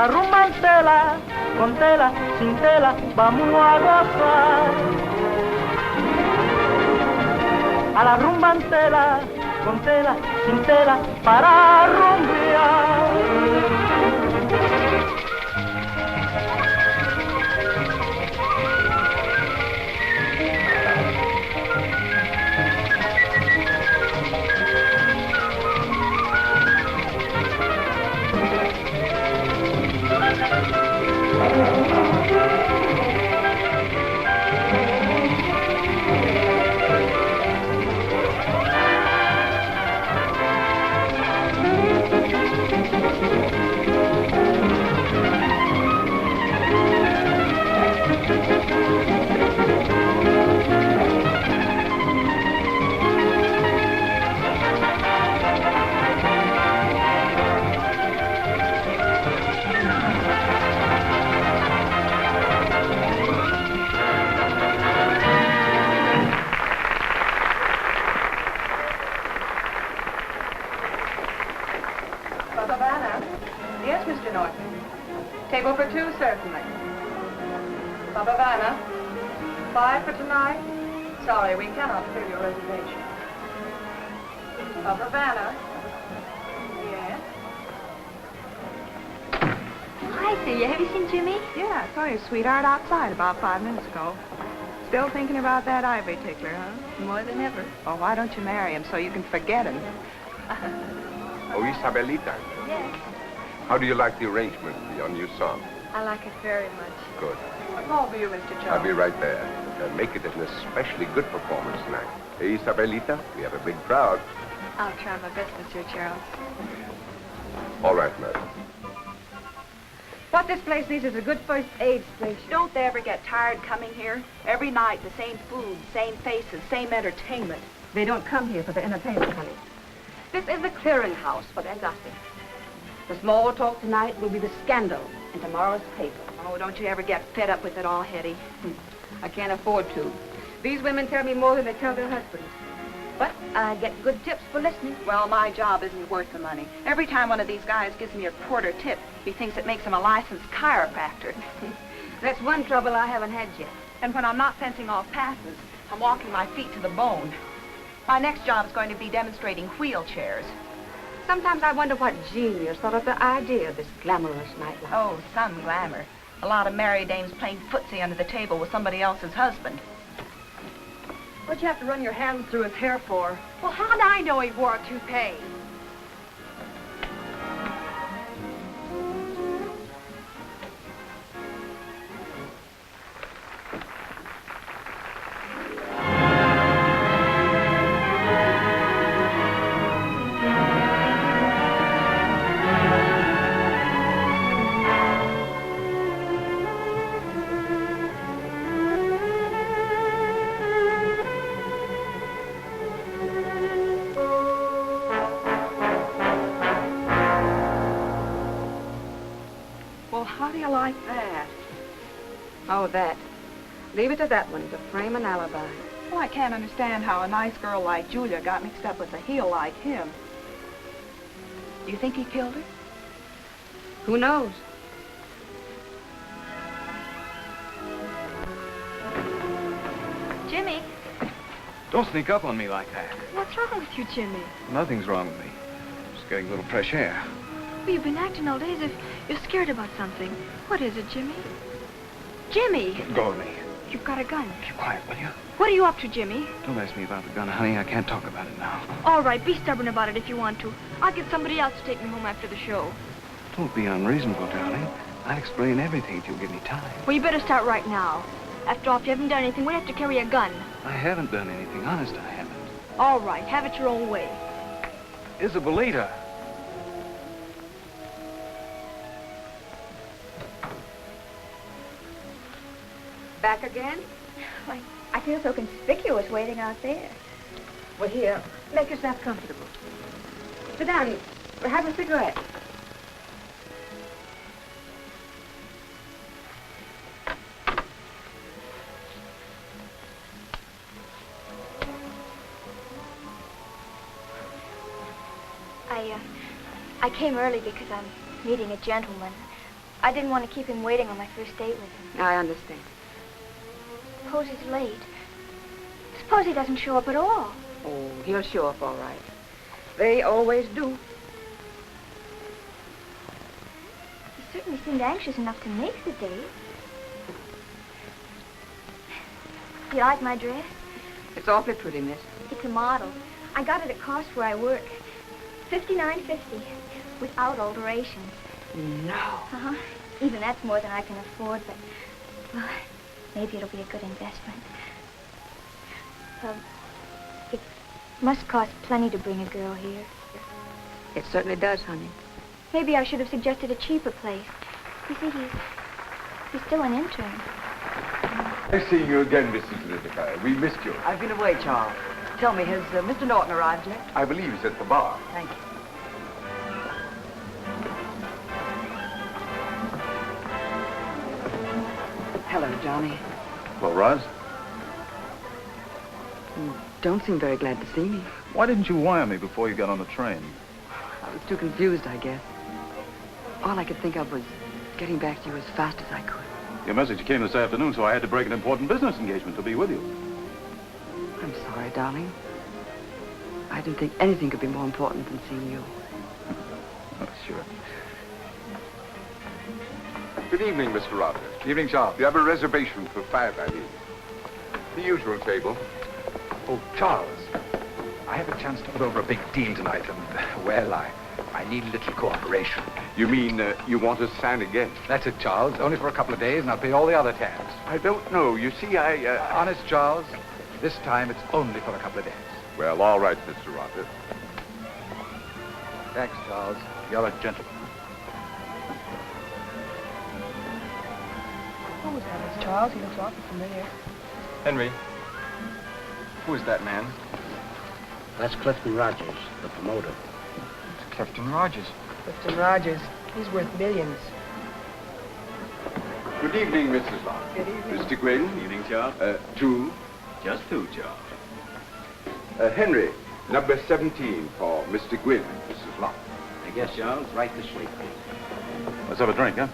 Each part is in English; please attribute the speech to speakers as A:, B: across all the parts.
A: la rumba en tela, con tela, sin tela, vámonos a gozar. A la rumba en tela, con tela, sin tela, para rumbear.
B: Havana? Yes, Mr. Norton. Table for two, certainly. Havana? 5 for tonight? Sorry, we cannot fill your reservation. Havana? Yes?
C: Hi, Celia. Have you seen Jimmy?
B: Yeah, I saw your sweetheart outside about 5 minutes ago. Still thinking about that ivory tickler, huh?
C: More than ever.
B: Well, why don't you marry him so you can forget him?
D: Oh, Isabelita.
C: Yes.
D: How do you like the arrangement for your new song?
C: I like it very much.
D: Good.
B: A call for you, Mr. Jones.
D: I'll be right there. Make it an especially good performance tonight. Hey, Isabelita, we have a big crowd.
C: I'll try my best, Monsieur Charles.
D: All right, madam.
E: What this place needs is a good first aid station.
B: Don't they ever get tired coming here? Every night, the same food, same faces, same entertainment.
E: They don't come here for the entertainment, honey. This is the clearinghouse for their gossip. The small talk tonight will be the scandal in tomorrow's paper.
B: Oh, don't you ever get fed up with it all, Hetty?
E: I can't afford to. These women tell me more than they tell their husbands. But I get good tips for listening.
B: Well, my job isn't worth the money. Every time one of these guys gives me a quarter tip, he thinks it makes him a licensed chiropractor.
E: That's one trouble I haven't had yet.
B: And when I'm not fencing off passes, I'm walking my feet to the bone. My next job is going to be demonstrating wheelchairs.
E: Sometimes I wonder what genius thought of the idea of this glamorous nightlife.
B: Oh, some glamour. A lot of married dames playing footsie under the table with somebody else's husband.
E: What'd you have to run your hands through his hair for?
C: Well, how'd I know he wore a toupee?
E: Well, how do you like that? Oh, that. Leave it to that one to frame an alibi.
B: Well, I can't understand how a nice girl like Julia got mixed up with a heel like him. Do you think he killed her?
E: Who knows?
C: Jimmy,
F: Don't sneak up on me like that.
C: what's wrong with you, Jimmy?
F: Nothing's wrong with me. Just getting a little fresh air.
C: Well, you've been acting all day as if you're scared about something. What is it, Jimmy? Jimmy!
F: Let go of me.
C: You've got a gun.
F: Keep quiet, will you?
C: What are you up to, Jimmy?
F: Don't ask me about the gun, honey. I can't talk about it now.
C: All right, be stubborn about it if you want to. I'll get somebody else to take me home after the show.
F: Don't be unreasonable, darling. I'll explain everything if you'll give me time.
C: Well, you better start right now. After all, if you haven't done anything, we have to carry a gun.
F: I haven't done anything. Honest, I haven't.
C: All right, have it your own way.
F: Isabelita.
E: Back again?
C: Why, I feel so conspicuous waiting out there.
E: Well, here, make yourself comfortable. Sit down. Have a cigarette.
C: I came early because I'm meeting a gentleman. I didn't want to keep him waiting on my first date with him.
E: I understand.
C: Suppose he's late. Suppose he doesn't show up at all.
E: Oh, he'll show up all right. They always do.
C: He certainly seemed anxious enough to make the date. Do you like my dress?
E: It's awfully pretty, miss.
C: It's a model. I got it at cost where I work. $59.50, without alterations.
E: No.
C: Uh-huh. Even that's more than I can afford, but, well, maybe it'll be a good investment. It must cost plenty to bring a girl here.
E: It certainly does, honey.
C: Maybe I should have suggested a cheaper place. You see, he's still an intern.
D: Nice seeing you again, Mrs. Whittaker. We missed you.
B: I've been away, Charles. Tell me, has Mr. Norton arrived yet?
D: I believe he's at the bar.
B: Thank you. Hello, Johnny.
F: Well, Roz,
B: You don't seem very glad to see me.
F: why didn't you wire me before you got on the train?
B: I was too confused, I guess. All I could think of was getting back to you as fast as I could.
F: Your message came this afternoon, so I had to break an important business engagement to be with you.
B: I'm sorry, darling. I didn't think anything could be more important than seeing you.
F: Oh, sure.
D: Good evening, Mr. Rogers.
F: Evening, Charles.
D: You have a reservation for 5, I mean. The usual table.
G: Oh, Charles, I have a chance to put over a big deal tonight, and, well, I need a little cooperation.
D: You mean you want us sign again?
G: That's it, Charles. Only for a couple of days, and I'll pay all the other tabs.
D: I don't know. You see,
G: Honest, Charles, this time it's only for a couple of days.
D: Well, all right, Mr. Rogers.
G: Thanks, Charles. You're a gentleman.
B: Who was that, Miss Charles? He looks awfully familiar.
H: Henry, who is that man?
I: That's Clifton Rogers, the promoter.
H: It's Clifton Rogers.
B: Clifton Rogers. He's worth millions.
D: Good evening, Mrs. Locke.
B: Good evening.
D: Mr. Gwynn.
F: Evening, Charles.
D: Two.
F: Just two, Charles.
D: Henry, number 17 for Mr. Gwynn, Mrs. Locke.
I: I guess, Charles, right this way, please.
F: Let's have a drink, huh?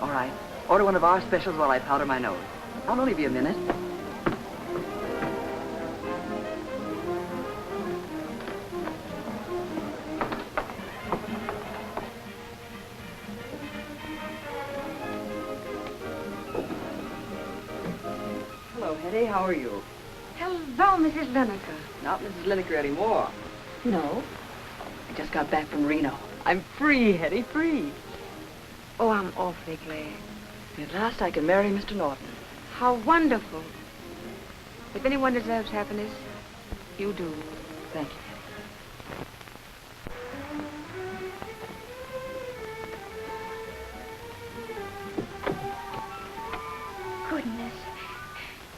B: All right. Order one of our specials while I powder my nose. I'll only be a minute. Hello, Hetty. How are you?
E: Hello, Mrs. Lineker.
B: Not Mrs. Lineker anymore.
E: No?
B: I just got back from Reno. I'm free, Hetty, free.
E: Oh, I'm awfully glad.
B: At last I can marry Mr. Norton.
E: How wonderful. If anyone deserves happiness, you do.
B: Thank you.
C: Goodness.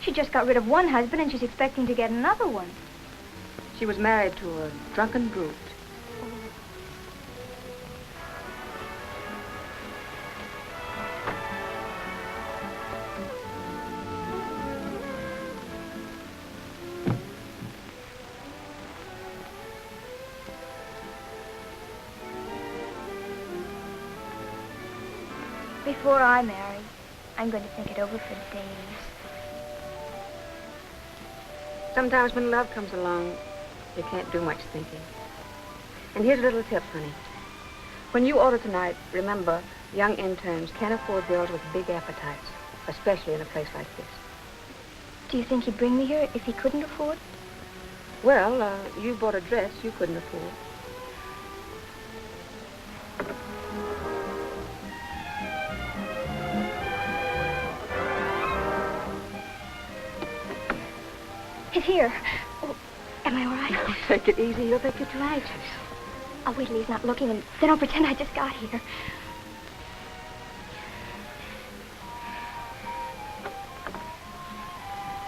C: She just got rid of one husband and she's expecting to get another one.
E: She was married to a drunken brute.
C: Before I marry, I'm going to think it over for days.
E: Sometimes when love comes along, you can't do much thinking. And here's a little tip, honey. When you order tonight, remember, young interns can't afford girls with big appetites, especially in a place like this.
C: Do you think he'd bring me here if he couldn't afford?
E: Well, you bought a dress you couldn't afford.
C: It's here. Oh, am I all right?
E: Oh, take it easy. You'll think you're too anxious.
C: I'll wait till he's not looking and then I'll pretend I just got here.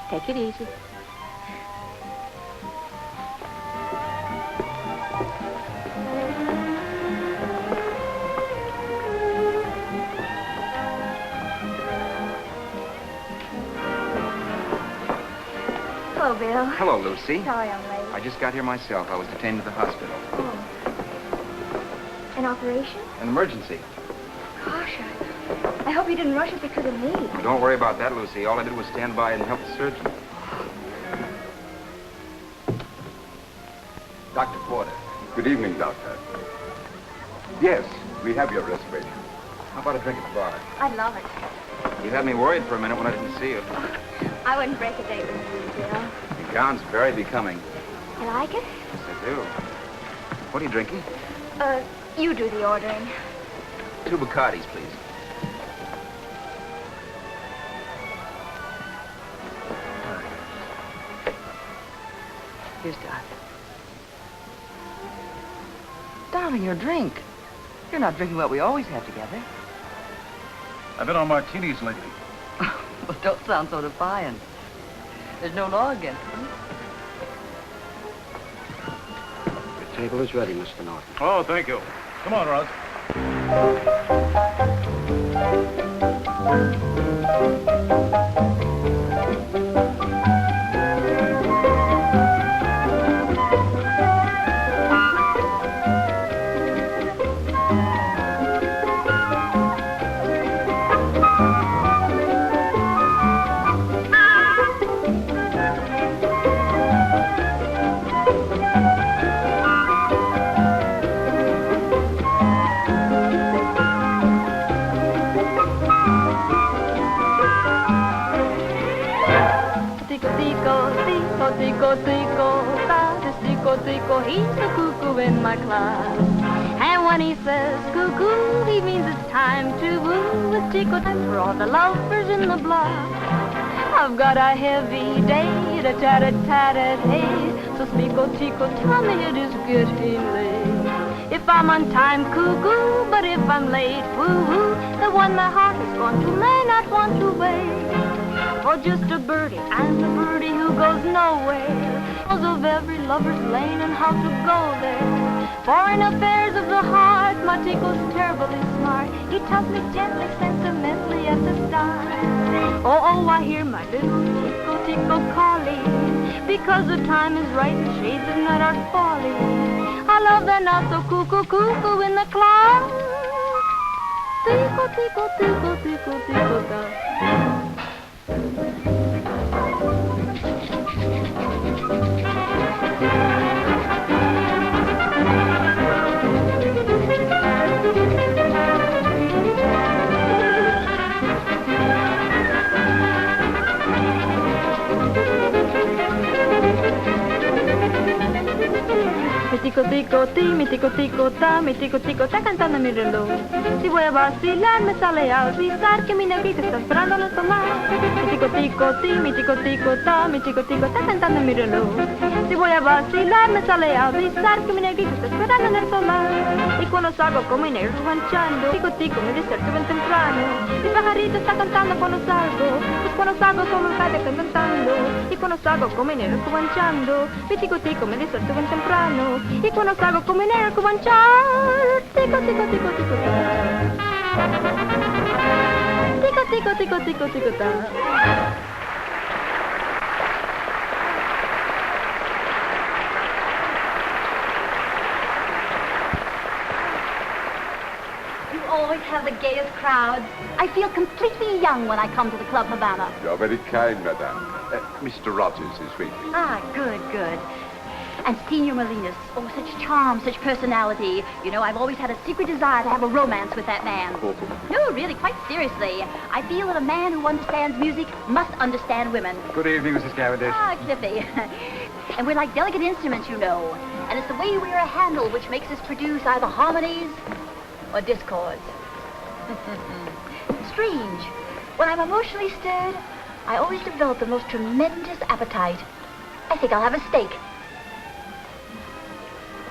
E: Take it easy.
C: Hello, Bill.
H: Hello, Lucy.
C: Sorry I'm late.
H: I just got here myself. I was detained at the hospital.
C: Oh. An operation?
H: An emergency.
C: Gosh, hope you didn't rush it because of me.
H: Well, don't worry about that, Lucy. All I did was stand by and help the surgeon. Dr. Porter.
D: Good evening, Doctor. Yes, we have your reservation.
H: How about a drink at the bar?
C: I'd love it.
H: You had me worried for a minute when I didn't see you.
C: I wouldn't break a date with you, Bill.
H: Your gown's very becoming.
C: You like it?
H: Yes, I do. What are you drinking?
C: You do the ordering.
H: 2 Bacardis, please.
B: Here's Doc. Darling, your drink. You're not drinking what we always have together.
J: I've been on martinis lately.
B: Well, don't sound so defiant. There's no law against them.
I: The table is ready, Mr. Norton.
J: Oh, thank you. Come on, Roz.
K: Tico, he's the cuckoo in my class. And when he says cuckoo, he means it's time to woo. With Tico time for all the lovers in the block. I've got a heavy day, a tat-a-tat-a hey. So Tico, Tico, tell me it is getting late. If I'm on time, cuckoo, but if I'm late, woo-woo, the one my heart has gone to may not want to wait. Or just a birdie, I'm the birdie who goes nowhere. Knows of every lover's lane and how to go there. For in affairs of the heart, my Tico's terribly smart. He tells me gently, sentimentally at the start. Oh, oh, I hear my little Tico, Tico calling. Because the time is right and shades of night are falling. I love the not so cuckoo, cuckoo in the clock. Tico, Tico, Tico, Tico, Tico, Tico. Mi tico tico ti, mi tico tico ta, mi tico tico ta cantando mi reloj. Si voy a vacilar me sale a avisar que mi negrita está esperando en el solar. Mi tico tico ti, mi tico tico ta, mi tico tico ta cantando mi reloj. Si voy a vacilar me sale a avisar que mi negrita está esperando en el solar. Y cuando salgo con mi negro ranchando, tico tico me despierto bien temprano. Mi pajarito está cantando cuando salgo, pues cuando salgo solo el calle está cantando. Y cuando salgo con mi negro ranchando, mi tico tico me despierto bien temprano. Y cuando salgo con mi negro cubanchar, tico, tico, tico, tico, ta. Tico, tico, tico, tico, tico, ta.
C: You always have the gayest crowds. I feel completely young when I come to the Club Havana.
D: You're very kind, madame. Mr. Rogers is waiting.
C: Ah, good, good. And Senor Molinas, oh, such charm, such personality. You know, I've always had a secret desire to have a romance with that man.
D: Oh.
C: No, really, quite seriously. I feel that a man who understands music must understand women.
H: Good evening, Mrs. Cavendish.
C: Ah, Cliffy. And we're like delicate instruments, you know. And it's the way we wear a handle which makes us produce either harmonies or discords. Strange. When I'm emotionally stirred, I always develop the most tremendous appetite. I think I'll have a steak.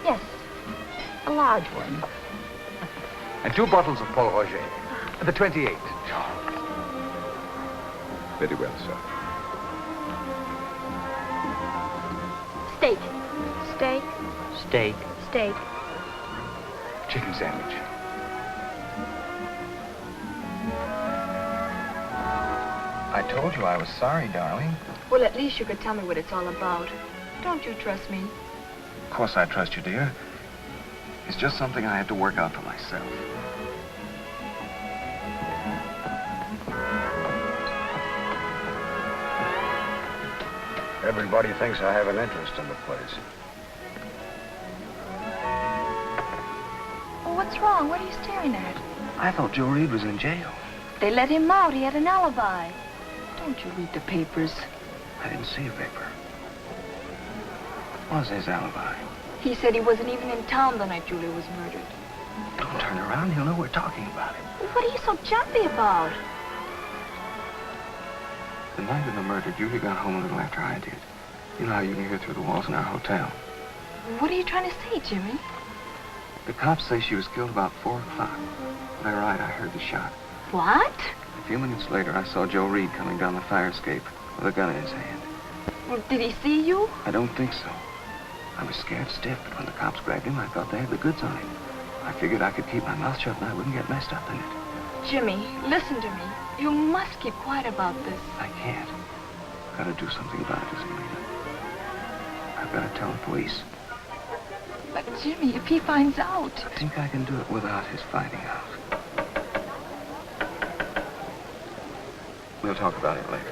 C: Yes, a large one.
G: And 2 bottles of Paul Roger. The 28.
D: Charles. Very well, sir.
C: Steak.
K: Steak,
I: Steak.
K: steak.
G: Chicken sandwich.
F: I told you I was sorry, darling.
B: Well, at least you could tell me what it's all about. Don't you trust me?
F: Of course I trust you, dear. It's just something I had to work out for myself. Everybody thinks I have an interest in the place.
B: Well, what's wrong? What are you staring at?
F: I thought Joe Reed was in jail.
B: They let him out. He had an alibi. Don't you read the papers?
F: I didn't see a paper. What was his alibi?
B: He said he wasn't even in town the night Julia was murdered.
F: Don't turn around. He'll know we're talking about him.
B: Well, what are you so jumpy about?
F: The night of the murder, Julia got home a little after I did. You know how you can hear through the walls in our hotel.
B: What are you trying to say, Jimmy?
F: The cops say she was killed about 4 o'clock. They're right, I heard the shot.
B: What?
F: A few minutes later, I saw Joe Reed coming down the fire escape with a gun in his hand.
B: Well, did he see you?
F: I don't think so. I was scared stiff, but when the cops grabbed him, I thought they had the goods on him. I figured I could keep my mouth shut and I wouldn't get messed up in it.
B: Jimmy, listen to me. You must keep quiet about this.
F: I can't. Gotta do something about it, Isabelita. I've gotta tell the police.
B: But Jimmy, if he finds out...
F: I think I can do it without his finding out. We'll talk about it later.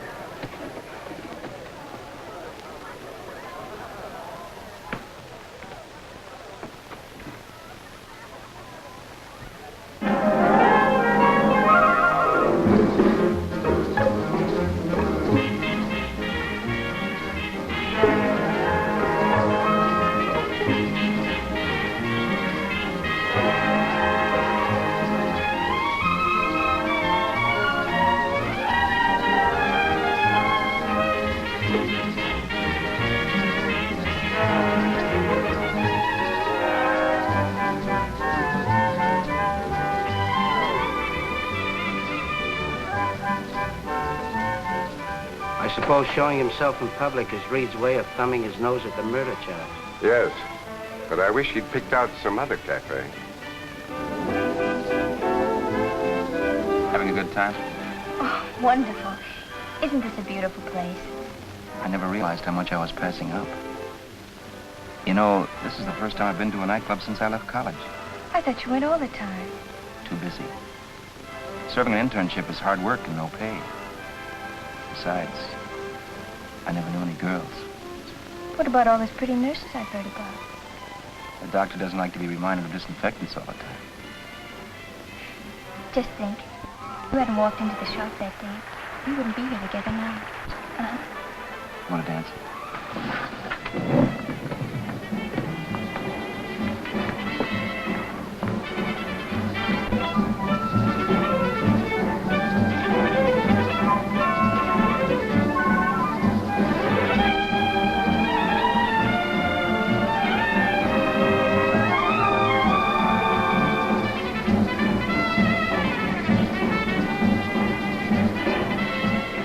I: I suppose showing himself in public is Reed's way of thumbing his nose at the murder charge.
D: Yes, but I wish he'd picked out some other cafe.
H: Having a good time?
C: Oh, wonderful. Isn't this a beautiful place?
H: I never realized how much I was passing up. You know, this is the first time I've been to a nightclub since I left college.
C: I thought you went all the time.
H: Too busy. Serving an internship is hard work and no pay. Besides, I never knew any girls.
C: What about all those pretty nurses I've heard about?
H: The doctor doesn't like to be reminded of disinfectants all the time.
C: Just think, if you hadn't walked into the shop that day, we wouldn't be here together now.
H: Want to dance?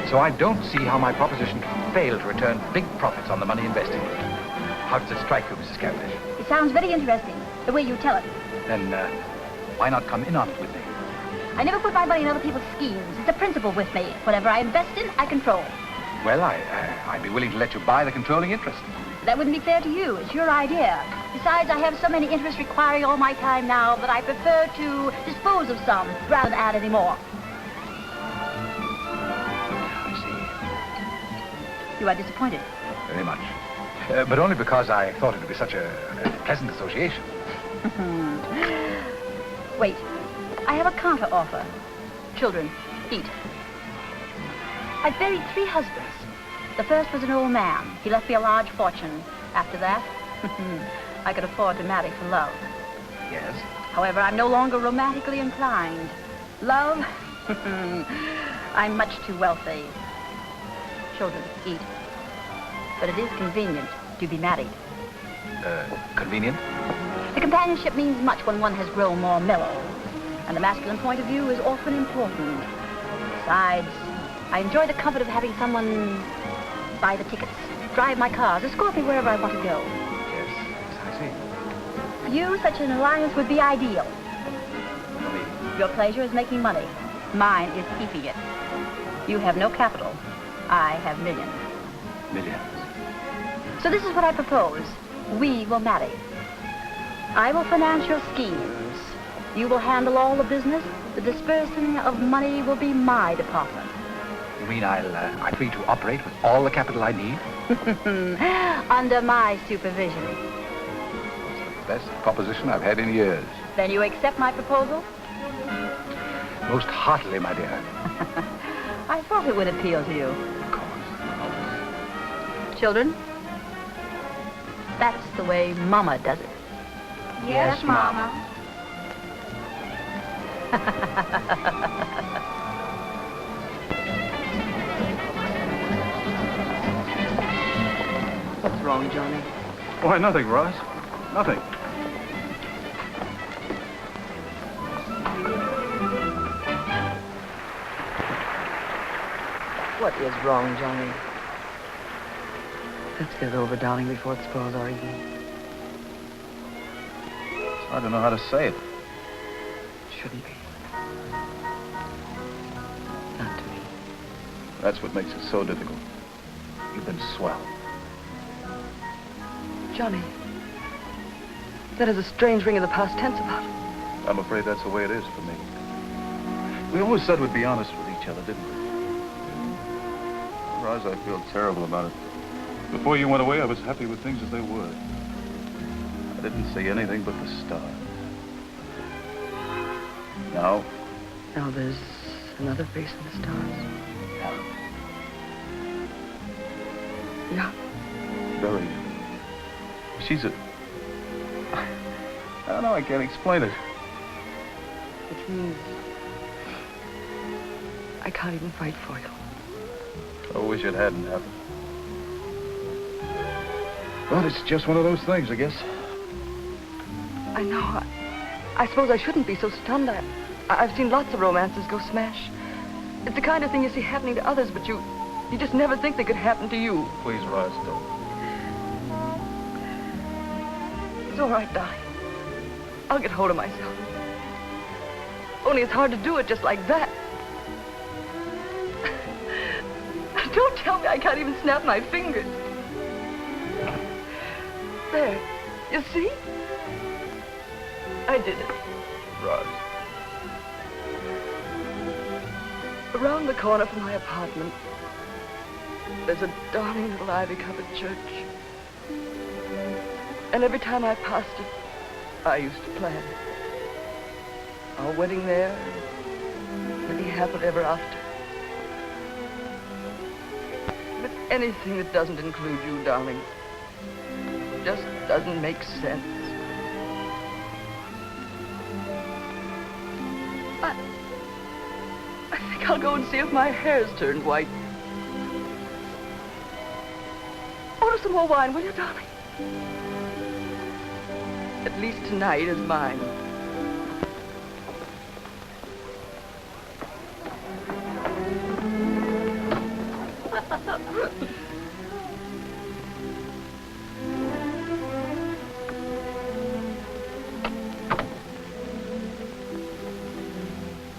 G: So I don't see how my proposition can fail to return big profits on the money invested. How does it strike you, Mrs. Cavendish?
C: It sounds very interesting, the way you tell it.
G: Then, why not come in on it with me?
C: I never put my money in other people's schemes. It's a principle with me. Whatever I invest in, I control.
G: Well, I'd be willing to let you buy the controlling interest.
C: That wouldn't be fair to you. It's your idea. Besides, I have so many interests requiring all my time now that I prefer to dispose of some rather than add any more. You are disappointed?
G: Very much. But only because I thought it would be such a pleasant association.
C: Wait. I have a counter offer. Children, eat. I buried 3 husbands. The first was an old man. He left me a large fortune. After that, I could afford to marry for love.
G: Yes?
C: However, I'm no longer romantically inclined. Love? I'm much too wealthy. Children, eat. But it is convenient to be married.
G: Convenient?
C: The companionship means much when one has grown more mellow. And the masculine point of view is often important. Besides, I enjoy the comfort of having someone buy the tickets, drive my cars, escort me wherever I want to go.
G: Yes, I see.
C: For you, such an alliance would be ideal. Your pleasure is making money. Mine is keeping it. You have no capital. I have millions.
G: Millions.
C: So this is what I propose. We will marry. I will finance your schemes. You will handle all the business. The dispersing of money will be my department.
G: You mean I'm free to operate with all the capital I need?
C: Under my supervision.
G: It's the best proposition I've had in years.
C: Then you accept my proposal?
G: Most heartily, my dear.
C: I thought it would appeal to you.
G: Of course.
C: Children, that's the way Mama does it.
B: Yes, Mama. What's wrong, Johnny?
J: Why, nothing, Ross. Nothing.
B: What is wrong, Johnny? Let's get it over, darling, before it spoils our evening.
J: It's hard to know how to say it.
B: Shouldn't be. Not to me.
J: That's what makes it so difficult. You've been swell.
B: Johnny, that has a strange ring of the past tense about it.
J: I'm afraid that's the way it is for me. We always said we'd be honest with each other, didn't we? Roz, I feel terrible about it. Before you went away, I was happy with things as they were. I didn't see anything but the stars. Now?
B: Now there's another face in the stars. Yeah.
J: Very. She's a... I don't know, I can't explain it.
B: Which means I can't even fight for you.
J: I wish it hadn't happened. But it's just one of those things, I guess.
B: I know. I suppose I shouldn't be so stunned. I've seen lots of romances go smash. It's the kind of thing you see happening to others, but you just never think they could happen to you.
J: Please, Roz, don't.
B: It's all right, darling. I'll get hold of myself. Only it's hard to do it just like that. Don't tell me I can't even snap my fingers. There. You see? I did it.
J: Roz.
B: Around the corner from my apartment, there's a darling little ivy-covered church. And every time I passed it, I used to plan it. Our wedding there, living happily ever after. But anything that doesn't include you, darling, just doesn't make sense. I think I'll go and see if my hair's turned white. Order some more wine, will you, darling? At least tonight is mine.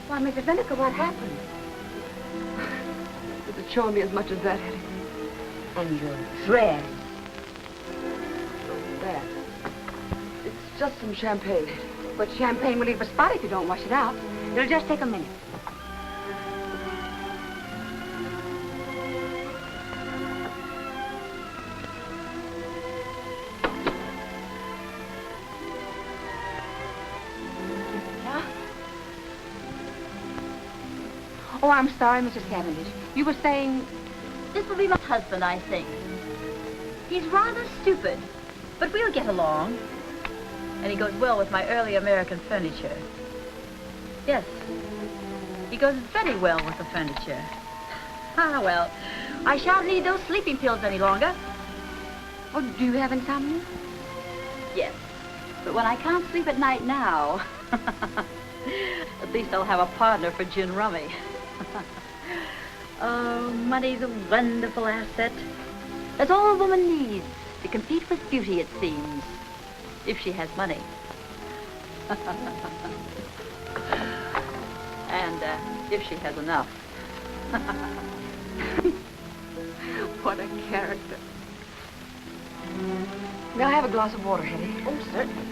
E: Why, Mrs. Venniker, what happened?
B: Does it show me as much as that, Hetty?
E: And your dress.
B: That. It's just some champagne, Hetty.
E: But champagne will leave a spot if you don't wash it out. It'll just take a minute. Oh, I'm sorry, Mrs. Cavendish. You were saying...
C: This will be my husband, I think. He's rather stupid, but we'll get along. And he goes well with my early American furniture. Yes, he goes very well with the furniture. Ah, well, I shan't need those sleeping pills any longer.
E: Oh, do you have insomnia?
C: Yes, but when I can't sleep at night now, at least I'll have a partner for gin rummy. Oh, money's a wonderful asset. That's all a woman needs to compete with beauty, it seems, if she has money. And if she has enough.
E: What a character.
B: May I have a glass of water, Hetty?
E: Oh, certainly.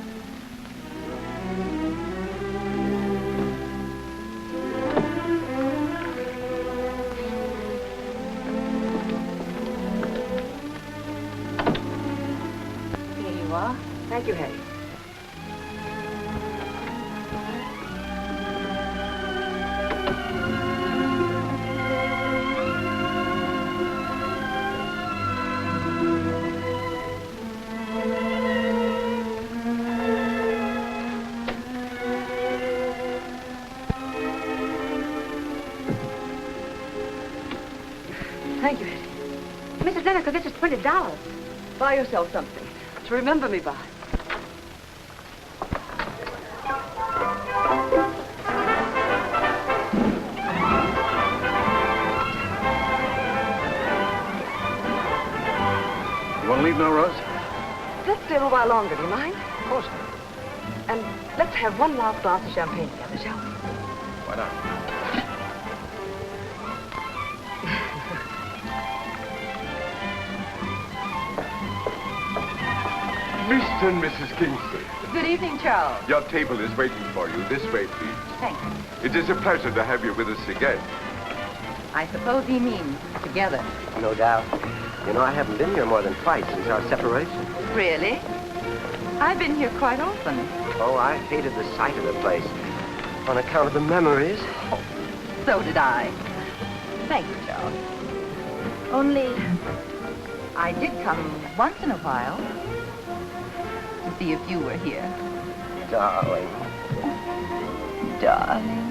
B: Thank you, Hattie. Thank you, Hattie.
E: Mrs. Lennox, this is $20.
B: Buy yourself something to remember me by.
J: You want to leave now, Rose?
B: Let's stay a little while longer, do you mind?
J: Of course not.
B: And let's have one last glass of champagne together, shall we?
J: Why not?
D: Mr. and Mrs. Kingston,
B: Good evening, Charles.
D: your table is waiting for you. This way, please.
C: Thank you.
D: It is a pleasure to have you with us again.
C: I suppose he means together.
I: No doubt. You know, I haven't been here more than twice since our separation.
B: Really? I've been here quite often.
I: Oh, I hated the sight of the place on account of the memories.
C: So did I. Thank you, Charles. Only, I did come once in a while to see if you were here.
I: Darling.
C: Darling.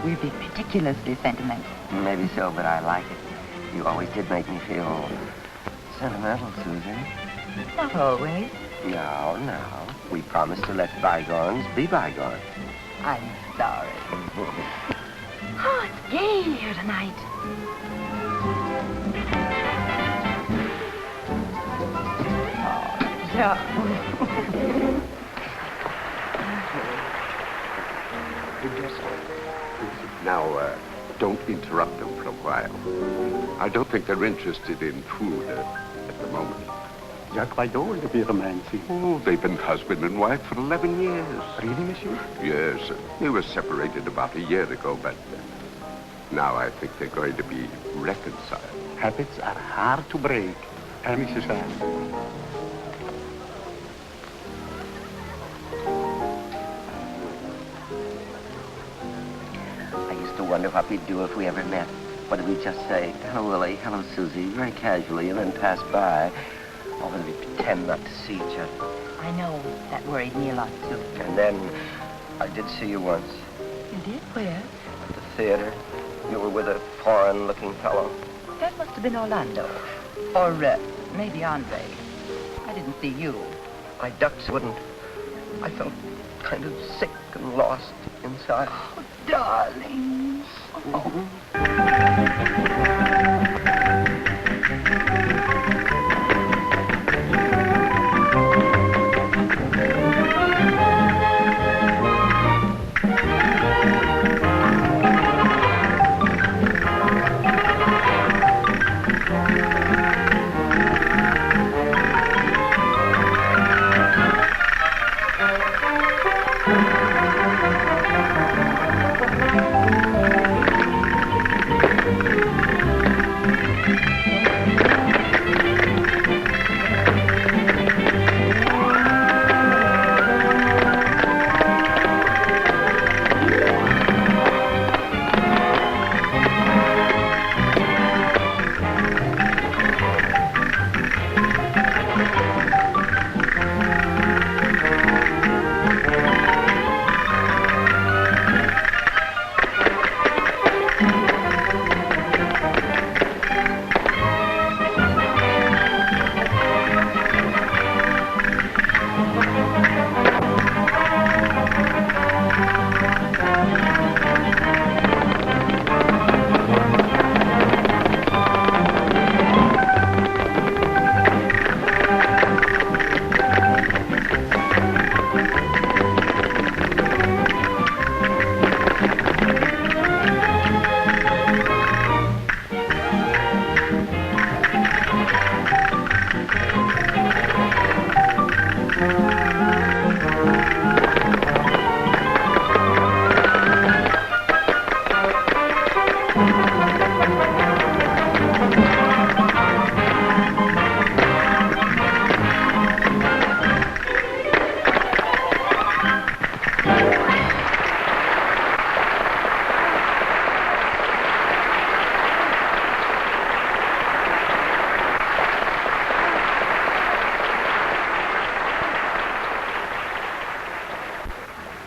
C: We'll be ridiculously sentimental.
I: Maybe so, but I like it. You always did make me feel sentimental, Susan.
C: Not always.
I: No. We promised to let bygones be bygones.
C: I'm sorry. Oh, it's gay here tonight. Oh, Charles.
D: Now, don't interrupt them for a while. I don't think they're interested in food at the moment.
J: Jacques Baydot, le pyromancy.
D: Oh, they've been husband and wife for 11 years.
J: Really, monsieur?
D: Yes, they were separated about a year ago, but now I think they're going to be reconciled.
J: Habits are hard to break. And Mrs. Anne.
I: I used to wonder what we'd do if we ever met. Whether we'd just say, hello, Willie, hello, Susie, very casually, and then pass by. Or whether we'd pretend not to see each other.
C: I know. That worried me a lot, too.
I: And then I did see you once
C: You did? Where?
I: at the theater. You were with a foreign-looking fellow.
C: That must have been Orlando. Or maybe Andre. I didn't see you.
I: My ducks wouldn't. I felt kind of sick and lost inside.
C: Oh, darling. Oh.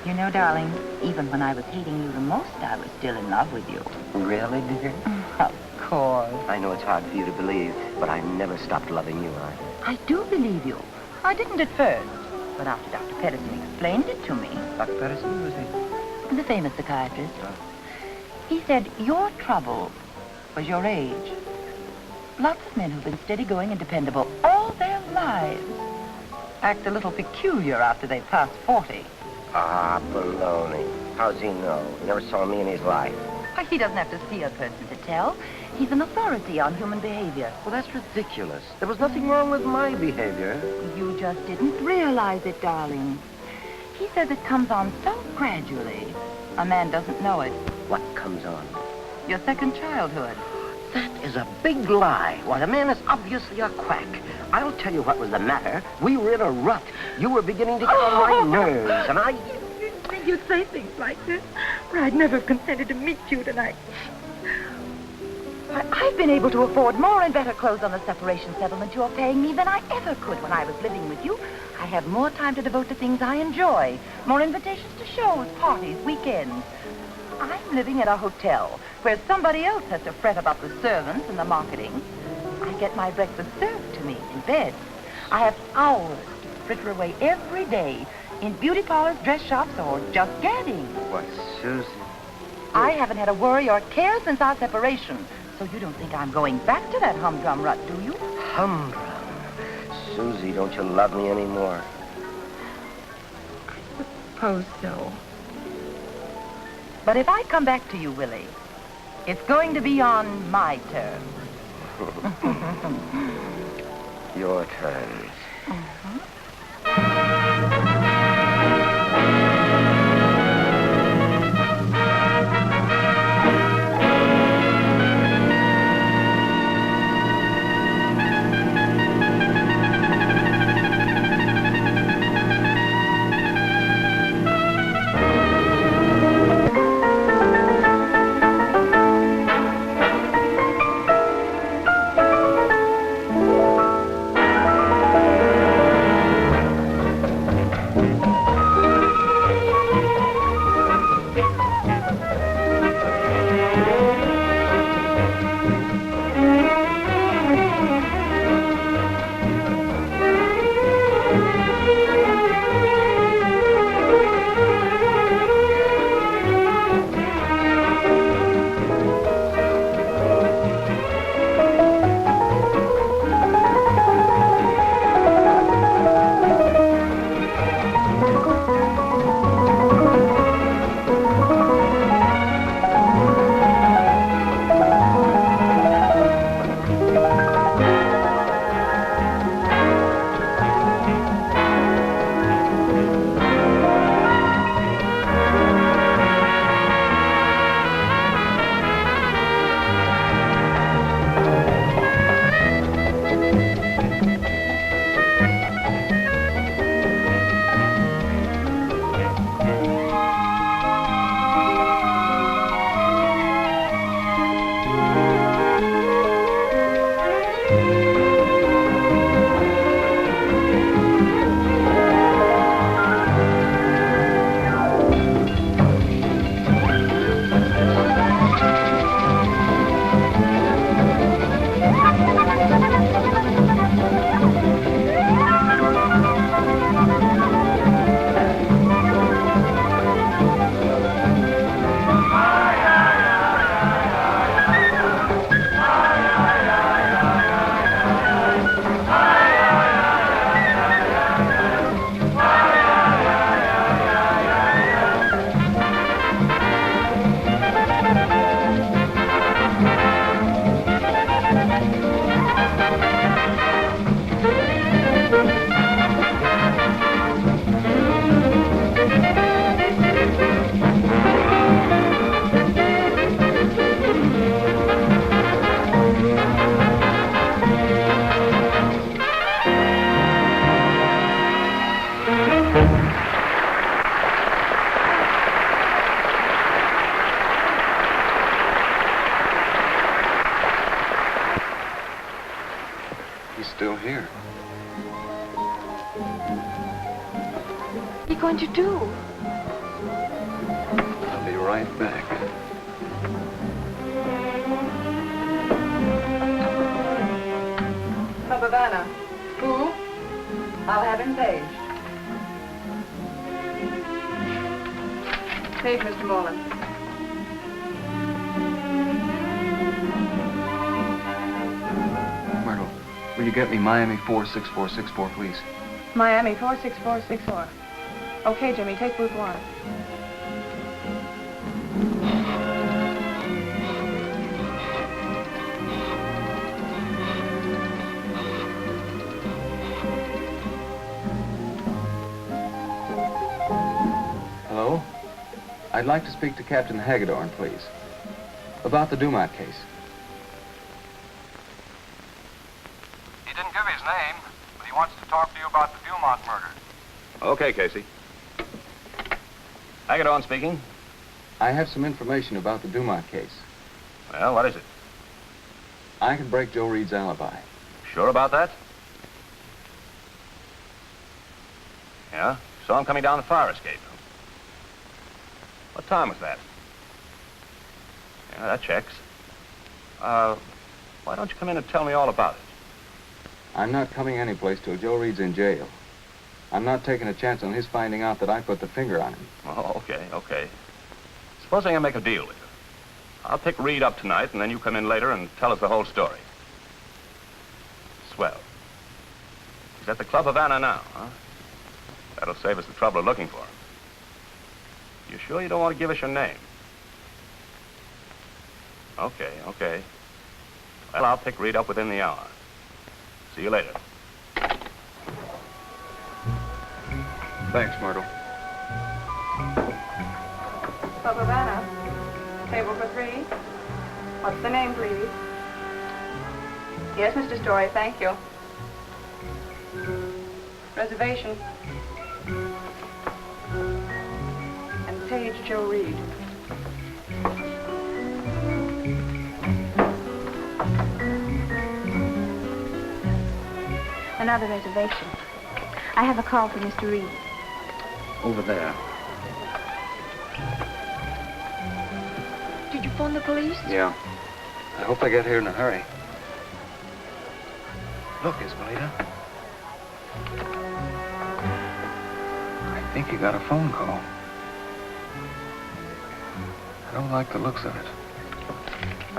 L: You know, darling, even when I was hating you the most, I was still in love with you.
I: Really, dear?
L: Of course.
I: I know it's hard for you to believe, but I never stopped loving you either.
L: I do believe you. I didn't at first, but after Dr. Pedersen explained it to me.
I: Dr. Pedersen, who's he?
L: The famous psychiatrist. He said your trouble was your age. Lots of men who've been steady-going and dependable all their lives act a little peculiar after they pass 40.
I: Ah, baloney. How's he know? He never saw me in his life.
L: Why, he doesn't have to see a person to tell. He's an authority on human behavior.
I: Well, that's ridiculous. There was nothing wrong with my behavior.
L: You just didn't realize it, darling. He says it comes on so gradually, a man doesn't know it.
I: What comes on?
L: Your second childhood.
I: That is a big lie. Why, the man is obviously a quack. I'll tell you what was the matter. We were in a rut. You were beginning to get on my nerves, and I...
B: You'd say things like this, or I'd never have consented to meet you tonight.
L: I've been able to afford more and better clothes on the separation settlement you're paying me than I ever could when I was living with you. I have more time to devote to things I enjoy, more invitations to shows, parties, weekends. I'm living at a hotel where somebody else has to fret about the servants and the marketing. I get my breakfast served to me in bed. I have hours to fritter away every day in beauty parlors, dress shops, or just gadding.
I: What, Susie?
L: I haven't had a worry or care since our separation, so you don't think I'm going back to that humdrum rut, do you?
I: Humdrum? Susie, don't you love me anymore?
B: I suppose so.
L: But if I come back to you, Willie, it's going to be on my terms.
I: Your terms.
J: Still here.
B: What are you going to do?
F: right back.
B: Havana. Who? I'll have him paged. Page, Mr. Moreland.
F: Myrtle, will you get me Miami 46464, please?
B: Miami 46464. Okay, Jimmy, take booth 1.
F: Hello? I'd like to speak to Captain Hagedorn, please. About the Dumont case.
J: He didn't give his name, but he wants to talk to you about the Dumont murder. Okay, Casey. Hagedorn speaking.
F: I have some information about the Dumont case.
J: Well, what is it?
F: I can break Joe Reed's alibi.
J: Sure about that? Yeah? Saw him coming down the fire escape. What time was that? Yeah, that checks. Why don't you come in and tell me all about it?
F: I'm not coming anyplace till Joe Reed's in jail. I'm not taking a chance on his finding out that I put the finger on him.
J: Oh, okay. Supposing I make a deal with you. I'll pick Reed up tonight, and then you come in later and tell us the whole story. Swell. He's at the Club Havana now, huh? That'll save us the trouble of looking for him. You sure you don't want to give us your name? Okay. Well, I'll pick Reed up within the hour. See you later.
F: Thanks, Myrtle.
B: Club Havana. Table for 3. What's the name, please? Yes, Mr. Story, thank you. Reservation. And page Joe Reed.
E: Another reservation. I have a call for Mr. Reed.
F: Over there.
B: Did you phone the police?
F: Yeah. I hope they get here in a hurry. Look, Isabelita. I think you got a phone call. I don't like the looks of it.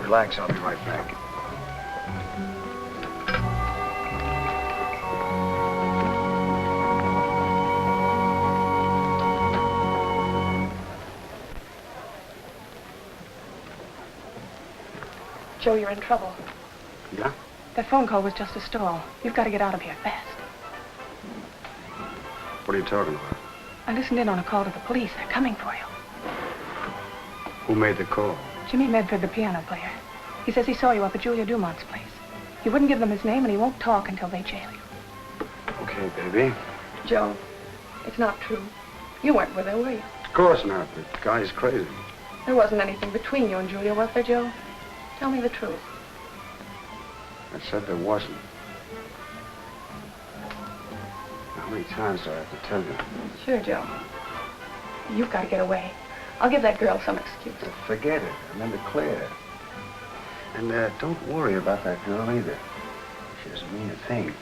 G: Relax, I'll be right back.
B: Joe, you're in trouble.
F: Yeah?
B: That phone call was just a stall. You've got to get out of here fast.
F: What are you talking about?
B: I listened in on a call to the police. They're coming for you.
F: Who made the call?
B: Jimmy Medford, the piano player. He says he saw you up at Julia Dumont's place. He wouldn't give them his name, and he won't talk until they jail you.
F: Okay, baby.
B: Joe, it's not true. You weren't with her, were you?
F: Of course not. The guy's crazy.
B: There wasn't anything between you and Julia, was there, Joe? Tell me the truth.
F: I said there wasn't. How many times do I have to tell you?
B: Sure, Joe. You've got to get away. I'll give that girl some excuse.
F: Forget it. I'm in the clear. And don't worry about that girl either. She doesn't mean a thing.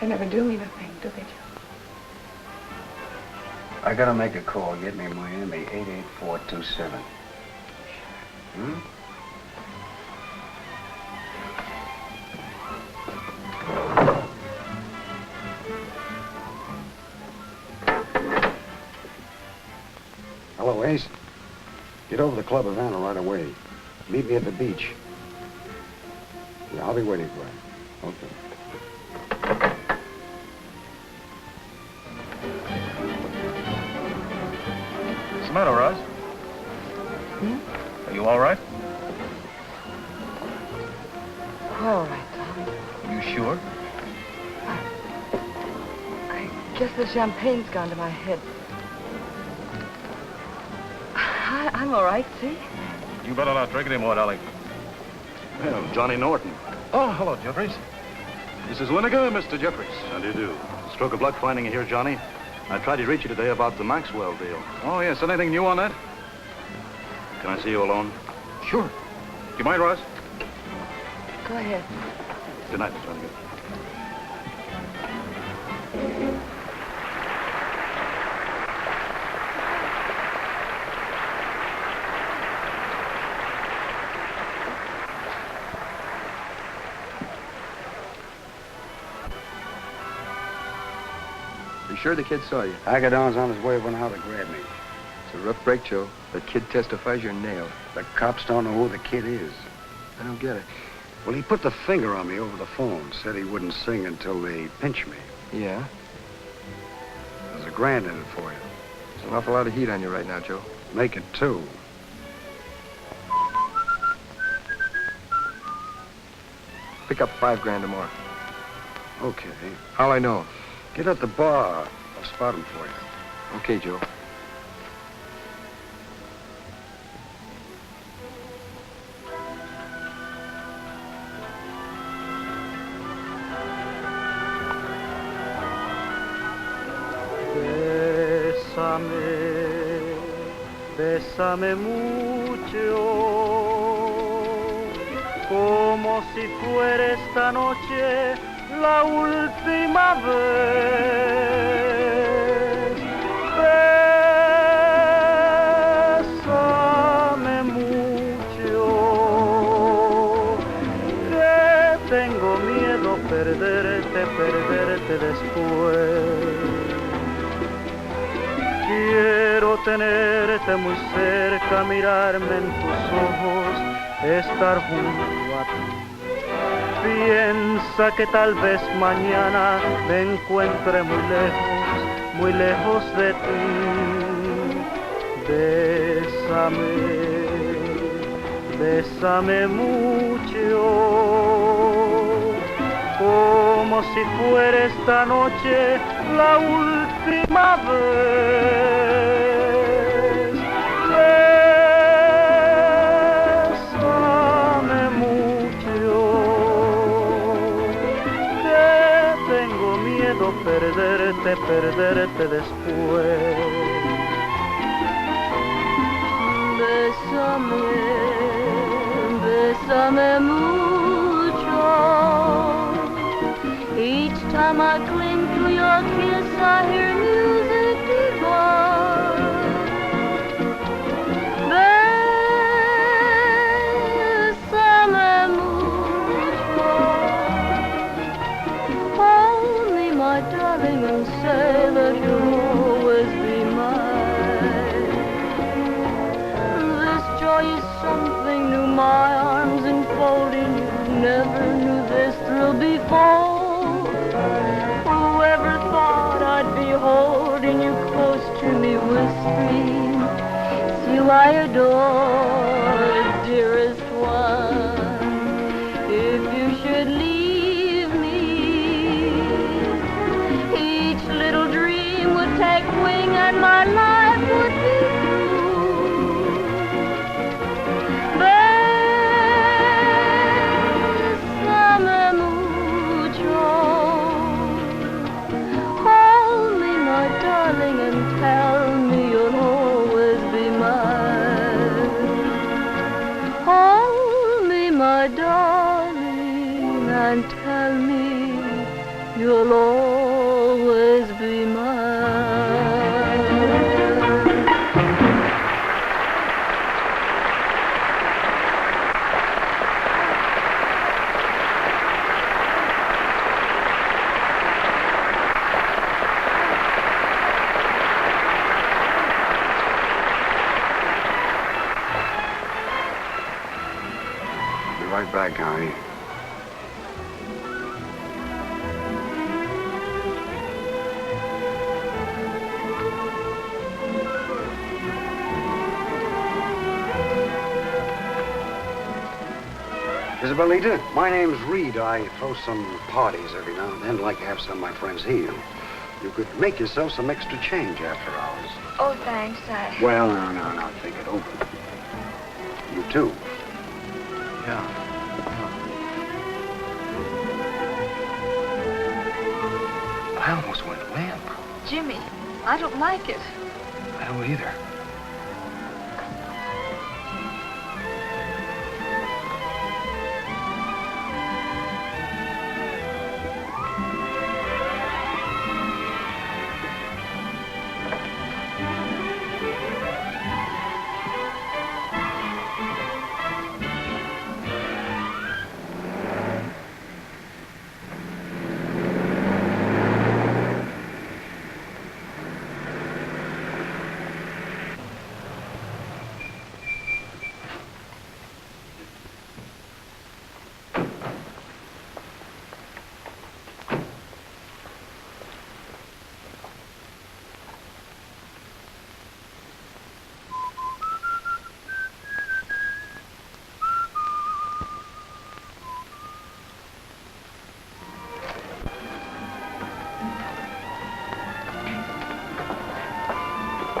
B: They never do mean a thing, do they, Joe?
F: I gotta make a call. Get me Miami 88427. Hmm? Hello, Ace. Get over to Club Havana right away. Meet me at the beach. Yeah, I'll be waiting for you. Okay.
J: What's the matter, Roz? Are you all right?
B: All right, Tom.
J: You sure?
B: I guess the champagne's gone to my head. I'm all right, see?
J: You better not drink anymore, darling.
M: Well, Johnny Norton.
J: Oh, hello, Jeffries.
M: This is Winnegar, Mr. Jeffries. How do you do? Stroke of luck finding you here, Johnny. I tried to reach you today about the Maxwell deal.
J: Oh, yes. Anything new on that?
M: Can I see you alone?
F: Sure.
M: Do you mind, Ross?
B: Go ahead.
M: Good night, Miss Runnigan.
H: You sure the kid saw you?
F: Agadon's on his way over now to grab me.
H: It's a rough break, Joe. The kid testifies you're nailed.
F: The cops don't know who the kid is.
H: I don't get it.
F: Well, he put the finger on me over the phone. Said he wouldn't sing until they pinch me.
H: Yeah?
F: There's $1,000 in it for you.
H: There's an awful lot of heat on you right now, Joe.
F: Make it 2.
H: Pick up $5 or more.
F: Okay.
H: How'll I know?
F: Get at the bar. I'll spot him for you.
H: Okay, Joe.
A: Bésame mucho, como si fuera esta noche la última vez. Bésame mucho, que tengo miedo perderte después. Quiero tenerte muy cerca, mirarme en tus ojos, estar junto a ti. Piensa que tal vez mañana me encuentre muy lejos de ti. Bésame, bésame mucho, como si fuera esta noche la última vez. Bésame mucho, que tengo miedo perderte después.
K: Bésame, bésame mucho. Each time I cling to your kiss, I hear music divine. Bésame mucho. Hold me, my darling, and say that you'll always be mine. This joy is something new, my arms enfolding you. Never knew this thrill before. Whoever thought I'd be holding you close to me, whispering, you I adore, dearest one. If you should leave me, each little dream would take wing and my life would be through. Bésame mucho. Hold me, my darling, and tell me you'll always be mine. Hold me, my darling, and tell me you'll always be mine.
F: Be right back, honey. Isabelita, my name's Reed. I throw some parties every now and then. Like to have some of my friends here. You could make yourself some extra change after hours.
B: Oh, thanks.
F: Well, no. Think it over. You too.
H: Yeah. I almost went limp.
B: Jimmy, I don't like it.
H: I don't either.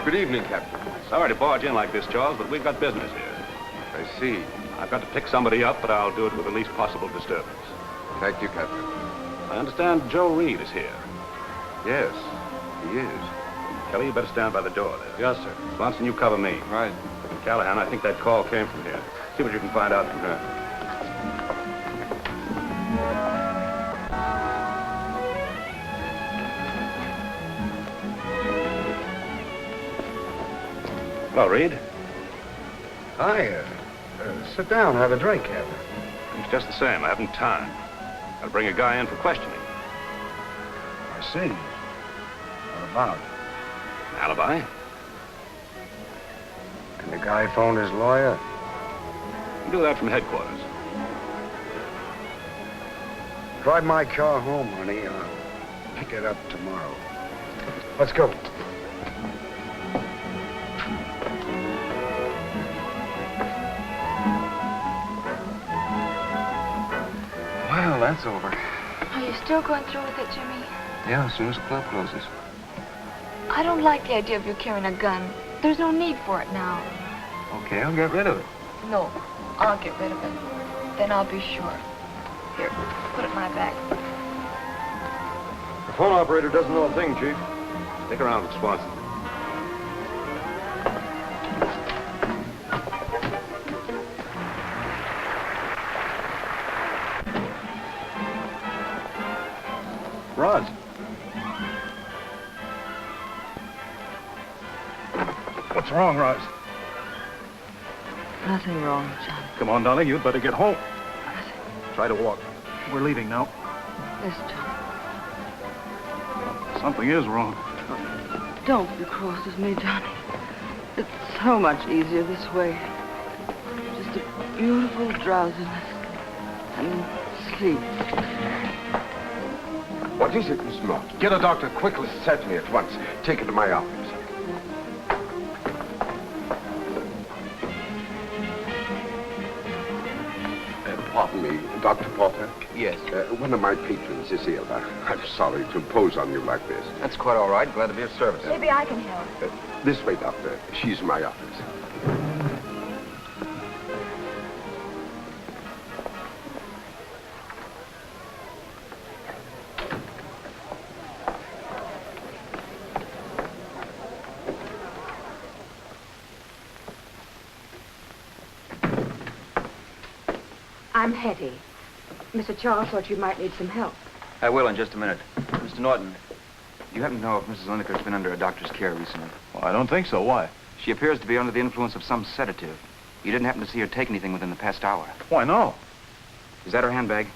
D: Good evening, Captain.
M: Sorry to barge in like this, Charles, but we've got business here.
D: I see.
M: I've got to pick somebody up, but I'll do it with the least possible disturbance.
D: Thank you, Captain.
M: I understand Joe Reed is here.
D: Yes, he is.
M: Kelly, you better stand by the door there.
F: Yes, sir.
M: Swanson, you cover me.
F: Right.
M: Callahan, I think that call came from here. See what you can find out from her. Hello, Reed.
F: Hi, sit down, have a drink, Captain.
M: It's just the same. I haven't time. I'll bring a guy in for questioning.
F: I see. What about?
M: An alibi?
F: Can the guy phone his lawyer?
M: You do that from headquarters.
F: Drive my car home, honey. I'll pick it up tomorrow. Let's go.
H: Well, that's over.
N: Are you still going through with it, Jimmy?
H: Yeah, as soon as the club closes.
N: I don't like the idea of you carrying a gun. There's no need for it now.
H: Okay, I'll get rid of it.
N: No, I'll get rid of it. Then I'll be sure. Here, put it in my bag.
F: The phone operator doesn't know a thing, Chief.
M: Stick around with Swanson.
F: Roz.
M: What's wrong, Roz?
B: Nothing wrong, John.
M: Come on, darling, you'd better get home. Try to walk. We're leaving now.
B: Yes, John.
M: Something is wrong.
B: Don't be cross with me, Johnny. It's so much easier this way. Just a beautiful drowsiness and sleep.
D: What is it, Miss Norton?
M: Get a doctor quickly.
D: Certainly, at once. Take it to my office. Pardon me, Dr. Porter?
H: Yes.
D: One of my patrons is ill. I'm sorry to impose on you like this.
H: That's quite all right. Glad to be of service.
C: Maybe I can help.
D: This way, Doctor. She's in my office.
E: I'm Hetty. Mr. Charles thought you might need some help.
H: I will in just a minute. Mr. Norton, do you happen to know if Mrs. Lineker's been under a doctor's care recently?
M: Well, I don't think so. Why?
H: She appears to be under the influence of some sedative. You didn't happen to see her take anything within the past hour?
M: Why, no.
H: Is that her handbag?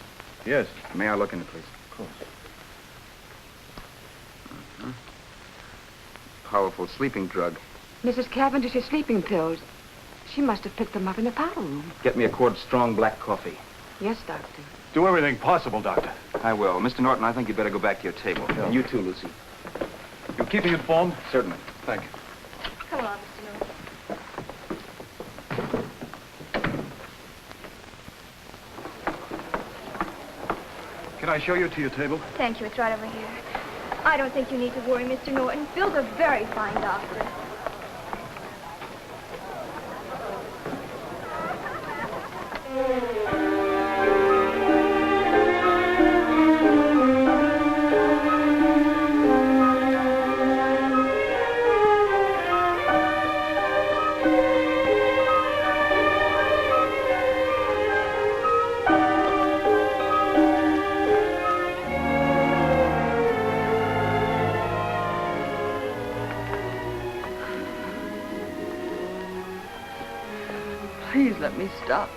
M: Yes.
H: May I look in it, please?
M: Of course.
H: Mm-hmm. Powerful sleeping drug.
E: Mrs. Cavendish's sleeping pills. She must have picked them up in the powder room.
H: Get me a quart of strong black coffee.
E: Yes, Doctor.
M: Do everything possible, Doctor.
H: I will. Mr. Norton, I think you'd better go back to your table.
M: Yeah.
H: And you too, Lucy.
M: You keep me informed?
H: Certainly.
M: Thank you.
N: Come on, Mr. Norton.
M: Can I show you to your table?
K: Thank you, it's right over here. I don't think you need to worry, Mr. Norton. Bill's a very fine doctor.
B: Please let me stop.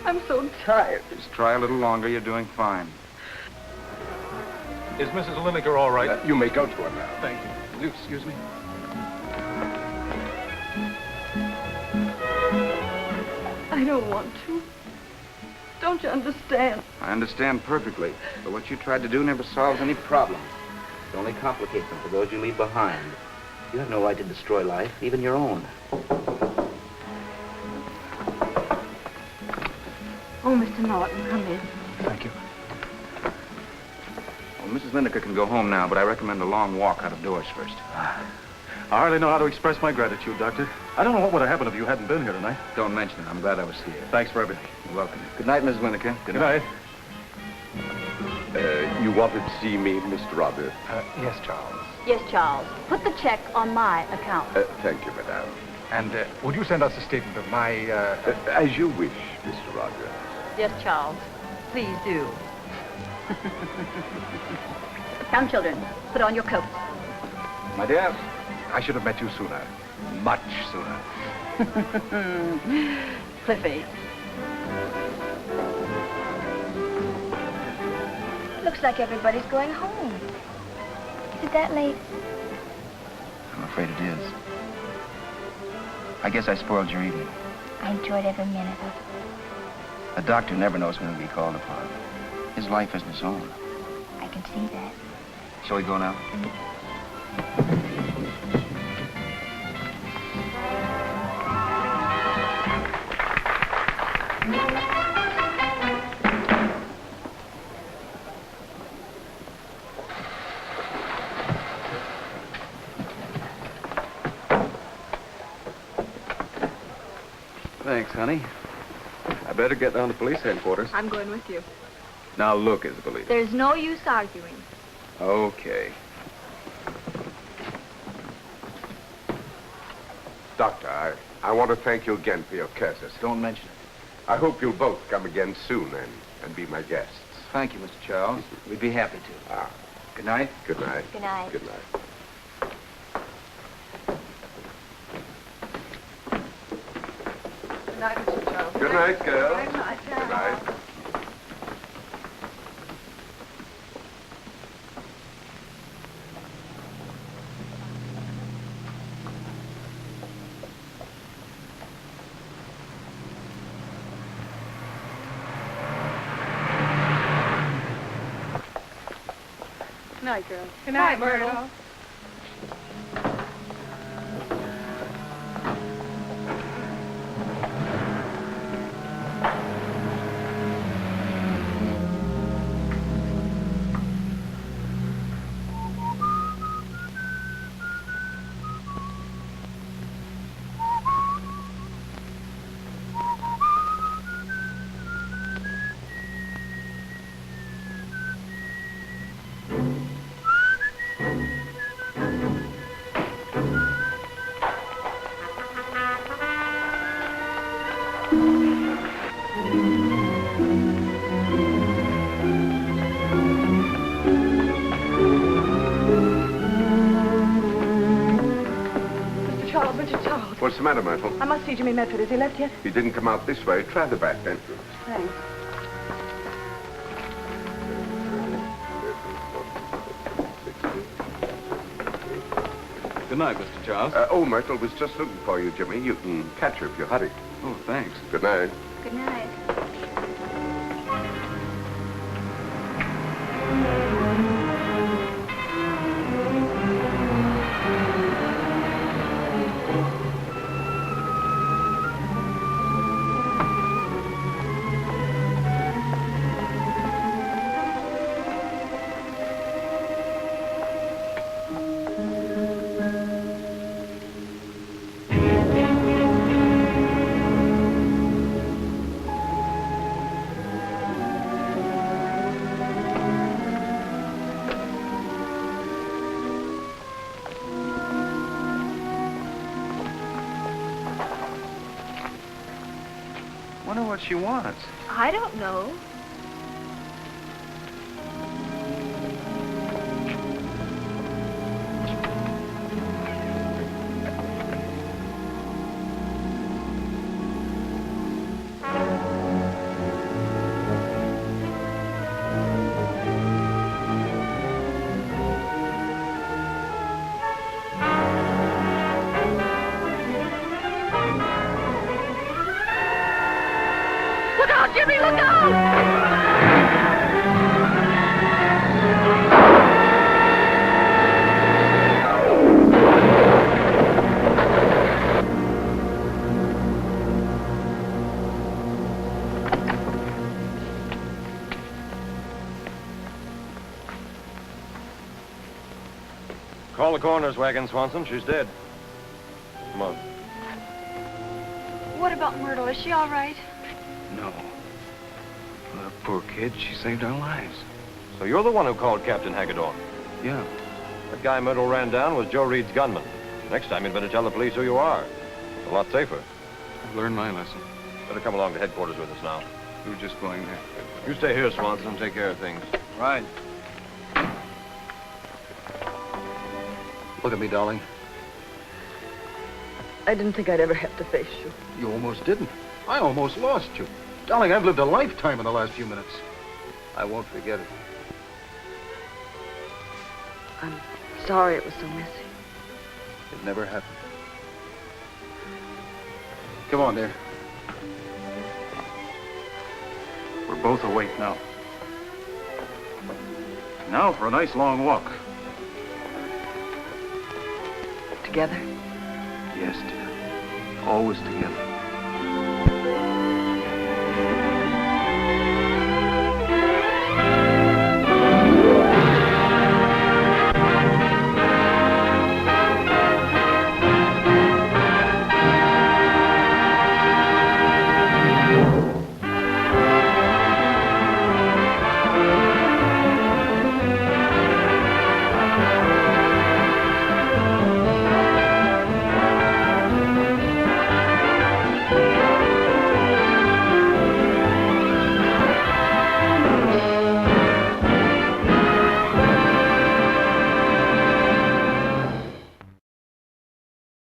B: I'm so tired.
H: Just try a little longer. You're doing fine.
M: Is Mrs. Lineker all right?
D: You may go to her now.
M: Thank you. Will you excuse me?
B: I don't want to. Don't you understand?
H: I understand perfectly. But what you tried to do never solves any problem. It only complicates them for those you leave behind. You have no right to destroy life, even your own.
E: Oh, Mr. Norton, come in.
M: Thank you.
H: Well, Mrs. Lineker can go home now, but I recommend a long walk out of doors first.
M: I hardly know how to express my gratitude, Doctor. I don't know what would have happened if you hadn't been here tonight.
G: Don't mention it. I'm glad I was here.
M: Thanks for everything.
G: You're welcome. Good night, Miss Winokur.
M: Good night.
D: You wanted to see me, Mr. Robert?
G: Yes, Charles.
C: Yes, Charles. Put the check on my account.
D: Thank you, madame.
G: And would you send us a statement of my...
D: As you wish, Mr. Roger.
C: Yes, Charles.
L: Please do.
C: Come, children. Put on your coats.
G: My dear, I should have met you sooner. Much sooner.
C: Cliffy.
K: Looks like everybody's going home. Is it that late?
H: I'm afraid it is. I guess I spoiled your evening.
K: I enjoyed every minute of it.
H: A doctor never knows when he'll be called upon. His life isn't his own.
K: I can see that.
H: Shall we go now?
M: Thanks, honey. I better get down to police headquarters.
E: I'm going with you.
M: Now look, Isabella.
E: There's no use arguing.
M: Okay.
D: Doctor, I want to thank you again for your courtesy.
G: Don't mention it.
D: I hope you'll both come again soon and be my guests.
G: Thank you, Mr. Charles. We'd be happy to. Good night.
D: Good night.
K: Good night.
D: Good night.
B: Good night, Mr. Charles.
D: Good night, girls.
B: Good night.
D: Good night.
E: Good night, girls.
B: Good night, Myrtle.
D: What's the matter, Myrtle?
B: I must see Jimmy Medford. Has he left yet?
D: He didn't come out this way. Try the back entrance.
B: Thanks.
M: Good night, Mr. Charles.
D: Myrtle was just looking for you, Jimmy. You can catch her if you hurry.
M: Oh, thanks.
D: Good night.
K: Good night.
H: Wonder what she wants.
E: I don't know.
B: Look out, Jimmy! Look out!
O: coroner's wagon, Swanson. She's dead. Come on.
N: What about Myrtle? Is she all right?
F: No. Poor kid, she saved our lives.
O: So you're the one who called Captain Hagedorn?
F: Yeah.
O: That guy Myrtle ran down was Joe Reed's gunman. Next time you'd better tell the police who you are. It's a lot safer.
F: I've learned my lesson.
O: Better come along to headquarters with us now.
F: We were just going there.
O: You stay here, Swanson, and take care of things.
F: Right. Look at me, darling.
B: I didn't think I'd ever have to face you.
F: You almost didn't. I almost lost you. Darling, I've lived a lifetime in the last few minutes. I won't forget it.
B: I'm sorry it was so messy.
F: It never happened. Come on, dear.
M: We're both awake now. Now for a nice long walk.
B: Together?
F: Yes, dear. Always together.